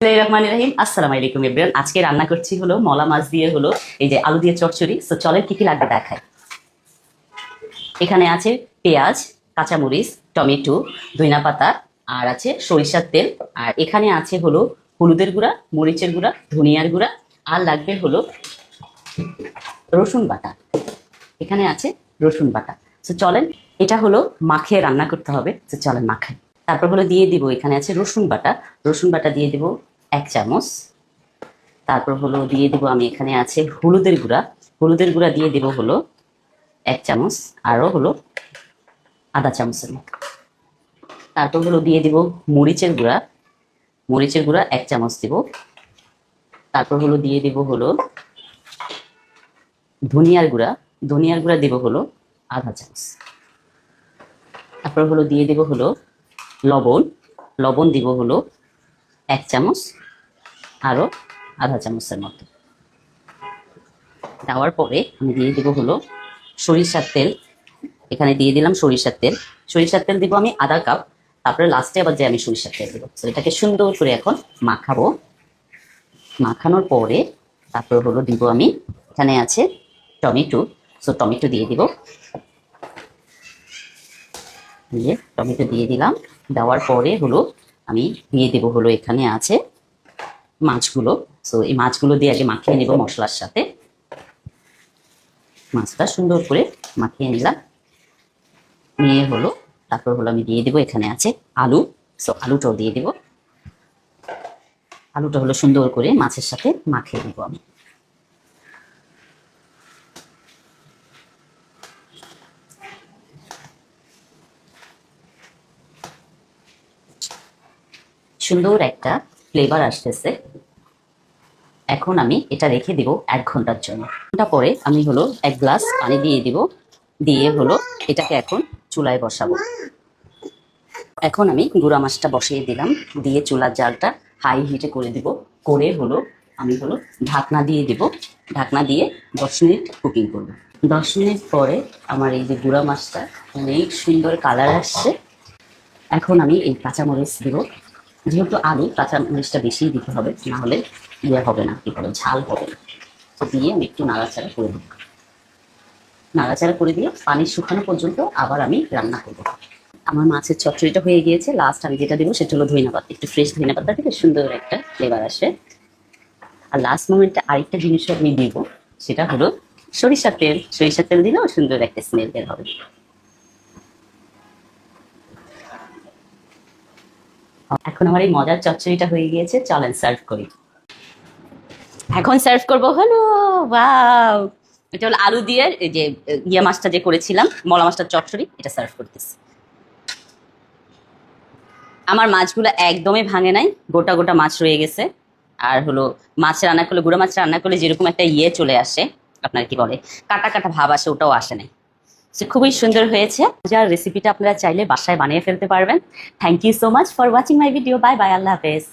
রহমানির রহিম। আসসালামু আলাইকুম এভরিওয়ান। আজকে রান্না করছি হলো মলা মাছ দিয়ে হলো এই যে আলু দিয়ে চচ্চড়ি। সো চলেন কি কি লাগবে দেখায়। এখানে আছে পেঁয়াজ, কাঁচামরিচ, টমেটো, ধনিয়া পাতা, আর আছে সরিষার তেল, আর এখানে আছে হলো হলুদের গুঁড়া, মরিচের গুঁড়া, ধনিয়ার গুঁড়া, আর লাগবে হলো রসুন বাটা। এখানে আছে রসুন বাটা। তো চলেন এটা হলো মাখিয়ে রান্না করতে হবে। তো চলেন মাখাই। তারপর হলো দিয়ে দিব, এখানে আছে রসুন বাটা। রসুন বাটা দিয়ে দিব 1 চামচ। তারপর হলো দিয়ে দিব আমি, এখানে আছে হলুদের গুঁড়া। হলুদের গুঁড়া দিয়ে দিব হলো 1 চামচ, আরও হলো আধা চামচের মতো। তারপর হলো দিয়ে দিব মরিচের গুঁড়া। মরিচের গুঁড়া 1 চামচ দিব। তারপর হলো দিয়ে দিব হলো ধনিয়ার গুঁড়া। ধনিয়ার গুঁড়া দিব হলো আধা চামচ। তারপর হলো দিয়ে দিব হলো লবণ। লবণ দিব হলো 1 চামচ, আরও আধা চামচের মতো। দেওয়ার পরে আমি দিয়ে দিব হলো সরিষার তেল। এখানে দিয়ে দিলাম সরিষার তেল। সরিষার তেল দিব আমি আধা কাপ। তারপরে লাস্টে আবার যে আমি সরিষার তেল দেবো। তো এটাকে সুন্দর করে এখন মাখাবো। মাখানোর পরে তারপর হলো দিব আমি, এখানে আছে টমেটো। সো টমেটো দিয়ে দিব। দিয়ে টমেটো দিয়ে দিলাম। দেওয়ার পরে হলো আমি দিয়ে দেবো হলো, এখানে আছে মাছগুলো। সো এই মাছগুলো দিয়ে আগে মাখিয়ে নেব মশলার সাথে। মাছটা সুন্দর করে মাখিয়ে নিলাম। নিয়ে হলো তারপর হলো আমি দিয়ে দেবো, এখানে আছে আলু। সো আলুটাও দিয়ে দেব। আলুটা হলো সুন্দর করে মাছের সাথে মাখিয়ে নেব আমি। সুন্দর একটা ফ্লেভার আসতেছে। এখন আমি এটা রেখে দিব 1 ঘন্টার জন্য। ঘন্টা পরে আমি হলো 1 গ্লাস পানি দিয়ে দিব। দিয়ে হলো এটাকে এখন চুলায় বসাবো। এখন আমি গুঁড়া মাছটা বসিয়ে দিলাম। দিয়ে চুলার জালটা হাই হিটে করে দিব। করে হলো আমি হলো ঢাকনা দিয়ে দিব। ঢাকনা দিয়ে 10 মিনিট কুকিং করব। 10 মিনিট পরে আমার এই যে গুঁড়া মাছটা অনেক সুন্দর কালার আসছে। এখন আমি এই কাঁচামরিচ দিব। যেহেতু আলু, কাঁচামরিচটা বেশি দিতে হবে, না হলে ইয়ে হবে না, কি বলে, ঝাল হবে না। তো দিয়ে আমি একটু নাড়াচাড়া করে দিব। নাড়াচাড়া করে দিয়ে পানি শুকানো পর্যন্ত আবার আমি রান্না করব। আমার মাছের চচ্চড়িটা হয়ে গিয়েছে। লাস্ট আমি যেটা দেবো সেটা হলো ধনিয়া পাতা। একটু ফ্রেশ ধনিয়া পাতা থেকে সুন্দর একটা ফ্লেভার আসে। আর লাস্ট মোমেন্টে আরেকটা জিনিস আমি দিব, সেটা হলো সরিষার তেল। সরিষার তেল দিলেও সুন্দর একটা স্মেল বের হবে। এখন আমার এই মজার চচ্চড়িটা হয়ে গিয়েছে। চলেন সার্ভ করি। এখন সার্ভ করবো হলো, ওয়াও, এটা হলো আলু দিয়ে এই যে ইয়ে মাছটা যে করেছিলাম, মলা মাছটার চচ্চড়ি, এটা সার্ভ করতেছি। আমার মাছগুলো একদমই ভাঙে নাই, গোটা গোটা মাছ রয়ে গেছে। আর হলো মাছ রান্না করলে, গুঁড়ো মাছ রান্না করলে যেরকম একটা ইয়ে চলে আসে, আপনার কি বলে, কাটা কাটা ভাব আসে, ওটাও আসে নাই। সো খুবই সুন্দর হয়েছে। যার রেসিপিটা আপনারা চাইলে বাসায় বানিয়ে ফেলতে পারবেন। Thank you so much for watching my video. Bye bye, আল্লাহ হাফেজ।